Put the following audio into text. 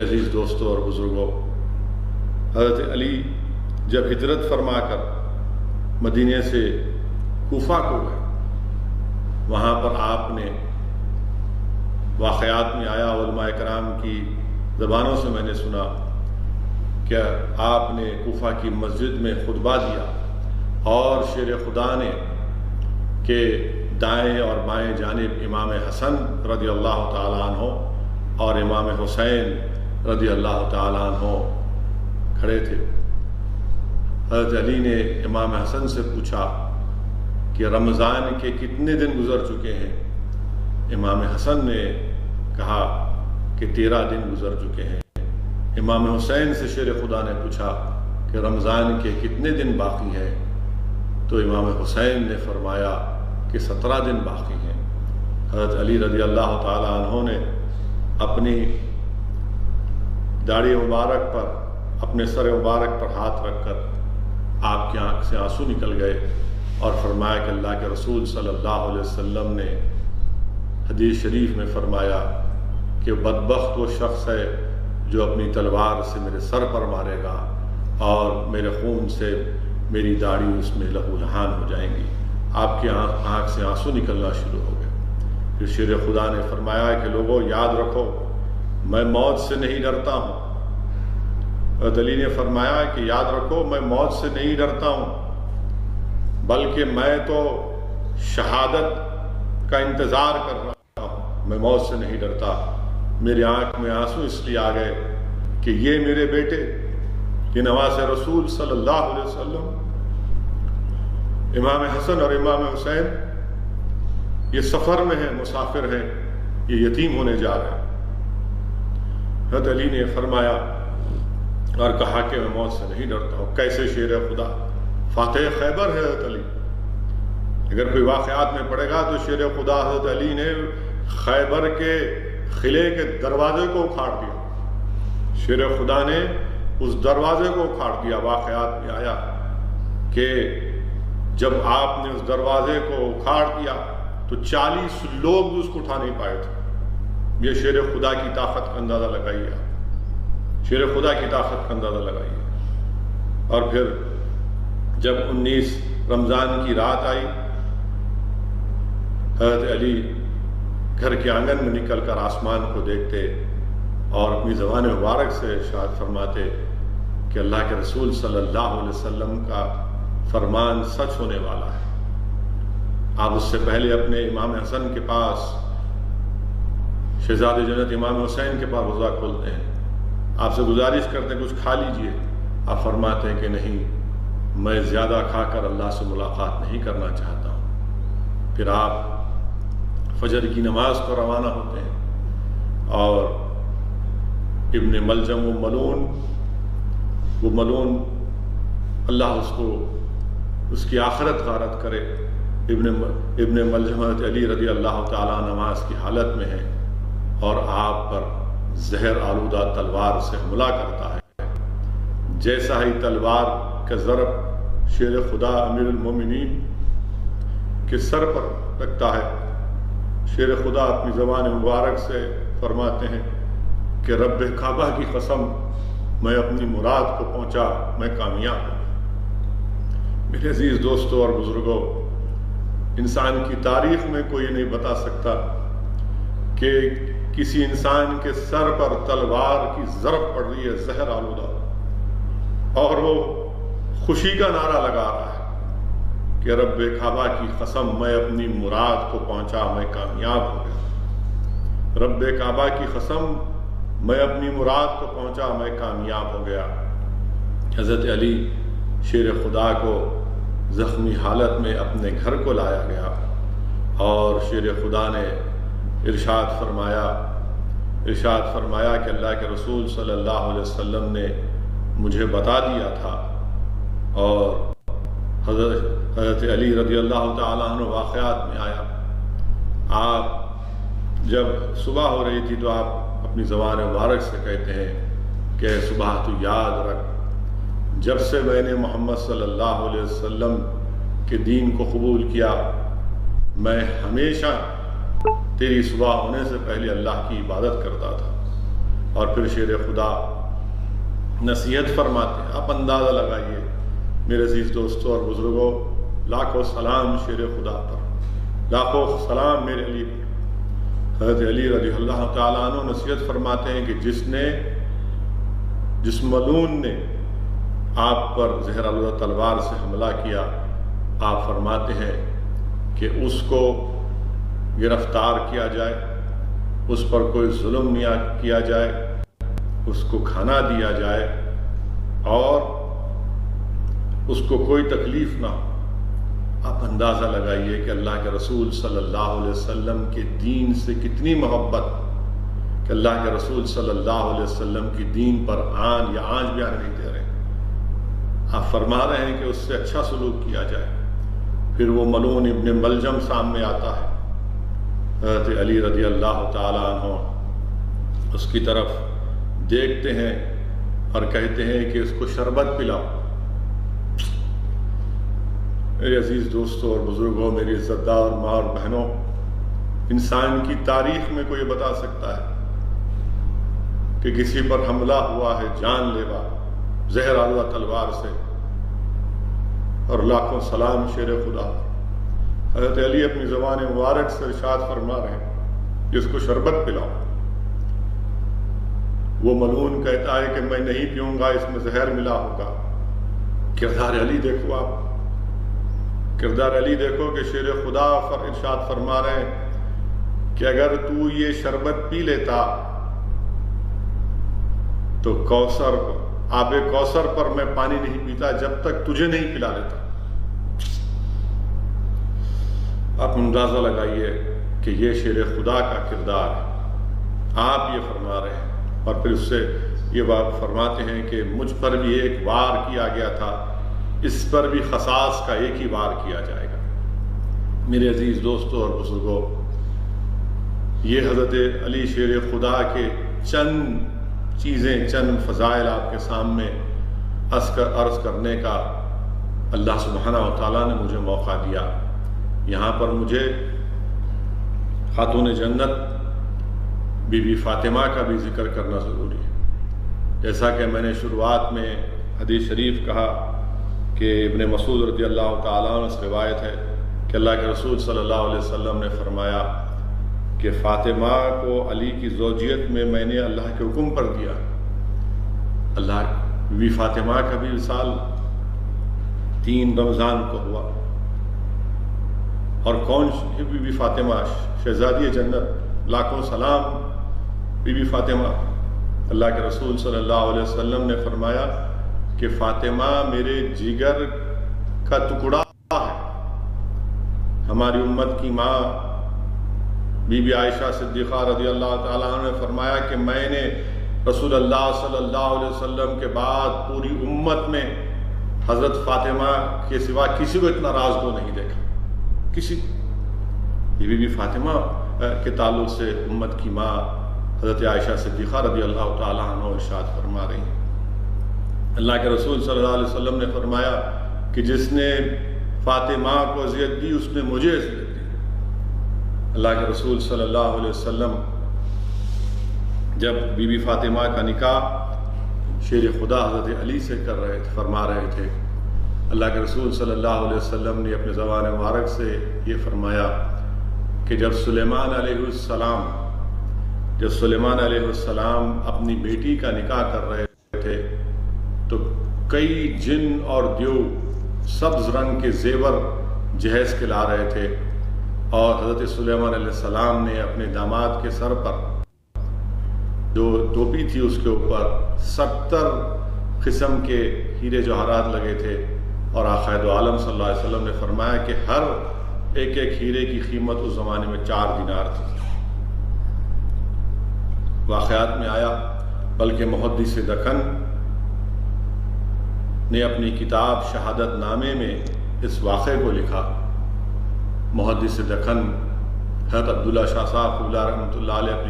عزیز دوستوں اور بزرگوں، حضرت علی جب ہجرت فرما کر مدینے سے کوفہ کو گئے، وہاں پر آپ نے واقعات میں آیا، علماء کرام کی زبانوں سے میں نے سنا کہ آپ نے کوفہ کی مسجد میں خطبہ دیا اور شیر خدا نے کہ دائیں اور بائیں جانب امام حسن رضی اللہ تعالیٰ عنہ اور امام حسین رضی اللہ تعالیٰ عنہ کھڑے تھے۔ حضرت علی نے امام حسن سے پوچھا کہ رمضان کے کتنے دن گزر چکے ہیں؟ امام حسن نے کہا کہ 13 دن گزر چکے ہیں۔ امام حسین سے شیر خدا نے پوچھا کہ رمضان کے کتنے دن باقی ہیں؟ تو امام حسین نے فرمایا کہ 17 دن باقی ہیں۔ حضرت علی رضی اللہ تعالیٰ عنہ نے اپنی داڑھی مبارک پر، اپنے سر مبارک پر ہاتھ رکھ کر آپ کی آنکھ سے آنسو نکل گئے اور فرمایا کہ اللہ کے رسول صلی اللہ علیہ وسلم نے حدیث شریف میں فرمایا کہ بدبخت وہ شخص ہے جو اپنی تلوار سے میرے سر پر مارے گا اور میرے خون سے میری داڑھی اس میں لہو لہان ہو جائیں گی۔ آپ کی آنکھ سے آنسو نکلنا شروع ہو گئے۔ پھر شیر خدا نے فرمایا کہ لوگوں یاد رکھو، میں موت سے نہیں ڈرتا ہوں۔ حضرت علی نے فرمایا کہ یاد رکھو، میں موت سے نہیں ڈرتا ہوں، بلکہ میں تو شہادت کا انتظار کر رہا ہوں، میں موت سے نہیں ڈرتا۔ میری آنکھ میں آنسو اس لیے آ گئے کہ یہ میرے بیٹے، یہ نواز رسول صلی اللہ علیہ وسلم، امام حسن اور امام حسین، یہ سفر میں ہیں، مسافر ہیں، یہ یتیم ہونے جا رہے ہیں۔ حضرت علی نے فرمایا اور کہا کہ میں موت سے نہیں ڈرتا ہوں۔ کیسے شیر خدا، فاتح خیبر ہے حضرت علی۔ اگر کوئی واقعات میں پڑھے گا تو شیر خدا حضرت علی نے خیبر کے قلعے کے دروازے کو اکھاڑ دیا۔ شیر خدا نے اس دروازے کو اکھاڑ دیا۔ واقعات میں آیا کہ جب آپ نے اس دروازے کو اکھاڑ دیا تو 40 لوگ بھی اس کو اٹھا نہیں پائے تھے۔ یہ شیر خدا کی طاقت کا اندازہ لگائیے، شیر خدا کی طاقت کا اندازہ لگائیے۔ اور پھر جب 19 رمضان کی رات آئی، حضرت علی گھر کے آنگن میں نکل کر آسمان کو دیکھتے اور اپنی زبان مبارک سے ارشاد فرماتے کہ اللہ کے رسول صلی اللہ علیہ وسلم کا فرمان سچ ہونے والا ہے۔ آپ اس سے پہلے اپنے امام حسن کے پاس، شہزاد جنت امام حسین کے پاس روزہ کھولتے ہیں، آپ سے گزارش کرتے ہیں کچھ کھا لیجئے، آپ فرماتے ہیں کہ نہیں، میں زیادہ کھا کر اللہ سے ملاقات نہیں کرنا چاہتا ہوں۔ پھر آپ فجر کی نماز کو روانہ ہوتے ہیں اور ابن ملجم وہ ملون اللہ اس کو اس کی آخرت غارت کرے، ابن ملجم حضرت علی رضی اللہ تعالیٰ نماز کی حالت میں ہے اور آپ پر زہر آلودہ تلوار سے حملہ کرتا ہے۔ جیسا ہی تلوار کا ضرب شیر خدا امیر المومنین کے سر پر لگتا ہے، شیر خدا اپنی زبان مبارک سے فرماتے ہیں کہ رب کعبہ کی قسم، میں اپنی مراد کو پہنچا، میں کامیاب ہوں۔ میرے عزیز دوستوں اور بزرگوں، انسان کی تاریخ میں کوئی نہیں بتا سکتا کہ کسی انسان کے سر پر تلوار کی ضرب پڑ رہی ہے زہر آلودہ، اور وہ خوشی کا نعرہ لگا رہا ہے کہ رب کعبہ کی قسم، میں اپنی مراد کو پہنچا، میں کامیاب ہو گیا۔ رب کعبہ کی قسم، میں اپنی مراد کو پہنچا، میں کامیاب ہو گیا۔ حضرت علی شیر خدا کو زخمی حالت میں اپنے گھر کو لایا گیا اور شیر خدا نے ارشاد فرمایا کہ اللہ کے رسول صلی اللہ علیہ وسلم نے مجھے بتا دیا تھا۔ اور حضرت علی رضی اللہ تعالیٰ عنہ واقعات میں آیا، آپ جب صبح ہو رہی تھی تو آپ اپنی زبان مبارک سے کہتے ہیں کہ صبح تو یاد رکھ، جب سے میں نے محمد صلی اللہ علیہ وسلم کے دین کو قبول کیا، میں ہمیشہ تیری صبح ہونے سے پہلے اللہ کی عبادت کرتا تھا۔ اور پھر شیر خدا نصیحت فرماتے ہیں. آپ اندازہ لگائیے میرے عزیز دوستوں اور بزرگوں، لاکھوں سلام شیر خدا پر، لاکھوں سلام میرے علی پر. حضرت علی رضی اللہ تعالیٰ عنہ نصیحت فرماتے ہیں کہ جس ملعون نے آپ پر زہر آلودہ تلوار سے حملہ کیا، آپ فرماتے ہیں کہ اس کو گرفتار کیا جائے، اس پر کوئی ظلم نہ کیا جائے، اس کو کھانا دیا جائے اور اس کو کوئی تکلیف نہ ہو. آپ اندازہ لگائیے کہ اللہ کے رسول صلی اللہ علیہ وسلم کے دین سے کتنی محبت کہ اللہ کے رسول صلی اللہ علیہ وسلم کی دین پر آن یا آنچ بھی آنے نہیں دے رہے. آپ فرما رہے ہیں کہ اس سے اچھا سلوک کیا جائے. پھر وہ ملعون ابن ملجم سامنے آتا ہے. حضرت علی رضی اللہ تعالیٰ عنہ اس کی طرف دیکھتے ہیں اور کہتے ہیں کہ اس کو شربت پلاؤ. میرے عزیز دوستوں اور بزرگوں، میری عزت دار ماں اور بہنوں، انسان کی تاریخ میں کوئی بتا سکتا ہے کہ کسی پر حملہ ہوا ہے جان لیوا زہر آلودہ تلوار سے، اور لاکھوں سلام شیر خدا. حضرت علی اپنی زبان مبارک سے ارشاد فرما رہے ہیں کہ اس کو شربت پلاؤ. وہ ملعون کہتا ہے کہ میں نہیں پیوں گا، اس میں زہر ملا ہوگا. کردار علی دیکھو، آپ کردار علی دیکھو کہ شیر خدا ارشاد فرما رہے ہیں کہ اگر تو یہ شربت پی لیتا تو آب کوثر پر میں پانی نہیں پیتا جب تک تجھے نہیں پلا لیتا. آپ اندازہ لگائیے کہ یہ شیر خدا کا کردار ہے. آپ یہ فرما رہے ہیں اور پھر اس سے یہ بات فرماتے ہیں کہ مجھ پر بھی ایک وار کیا گیا تھا، اس پر بھی قصاص کا ایک ہی وار کیا جائے گا. میرے عزیز دوستوں اور بزرگوں، یہ حضرت علی شیر خدا کے چند چیزیں، چند فضائل آپ کے سامنے عرض کرنے کا اللہ سبحانہ و تعالیٰ نے مجھے موقع دیا. یہاں پر مجھے خاتون جنت بی بی فاطمہ کا بھی ذکر کرنا ضروری ہے. جیسا کہ میں نے شروعات میں حدیث شریف کہا کہ ابن مسعود رضی اللہ تعالیٰ عنہ سے روایت ہے کہ اللہ کے رسول صلی اللہ علیہ وسلم نے فرمایا کہ فاطمہ کو علی کی زوجیت میں نے اللہ کے حکم پر دیا. اللہ بی بی فاطمہ کا بھی وصال 3 رمضان کو ہوا. اور کون بی بی فاطمہ؟ شہزادی جنت. لاکھوں سلام بی بی فاطمہ. اللہ کے رسول صلی اللہ علیہ وسلم نے فرمایا کہ فاطمہ میرے جگر کا ٹکڑا ہے. ہماری امت کی ماں بی بی عائشہ صدیقہ رضی اللہ تعالیٰ عنہ نے فرمایا کہ میں نے رسول اللہ صلی اللہ علیہ وسلم کے بعد پوری امت میں حضرت فاطمہ کے سوا کسی کو اتنا رازگو نہیں دیکھا. یہ بی بی فاطمہ کے تعلق سے امت کی ماں حضرت عائشہ صدیقہ رضی اللہ تعالیٰ عنہ ارشاد فرما رہی ہیں. اللہ کے رسول صلی اللہ علیہ وسلم نے فرمایا کہ جس نے فاطمہ کو اذیت دی اس نے مجھے اذیت دی. اللہ کے رسول صلی اللہ علیہ وسلم جب بی بی فاطمہ کا نکاح شیر خدا حضرت علی سے فرما رہے تھے، اللہ کے رسول صلی اللہ علیہ وسلم نے اپنے زبان مبارک سے یہ فرمایا کہ جب سلیمان علیہ السلام اپنی بیٹی کا نکاح کر رہے تھے تو کئی جن اور دیو سبز رنگ کے زیور جہیز کے لا رہے تھے، اور حضرت سلیمان علیہ السلام نے اپنے داماد کے سر پر جو ٹوپی تھی اس کے اوپر 70 قسم کے ہیرے جواہرات لگے تھے، اور آقا دو عالم صلی اللہ علیہ وسلم نے فرمایا کہ ہر ایک ہیرے کی قیمت اس زمانے میں 4 دینار تھی. واقعات میں آیا، بلکہ محدث دکن نے اپنی کتاب شہادت نامے میں اس واقعے کو لکھا. محدث دکن حضرت عبداللہ شاہ صاحب رحمۃ اللہ علیہ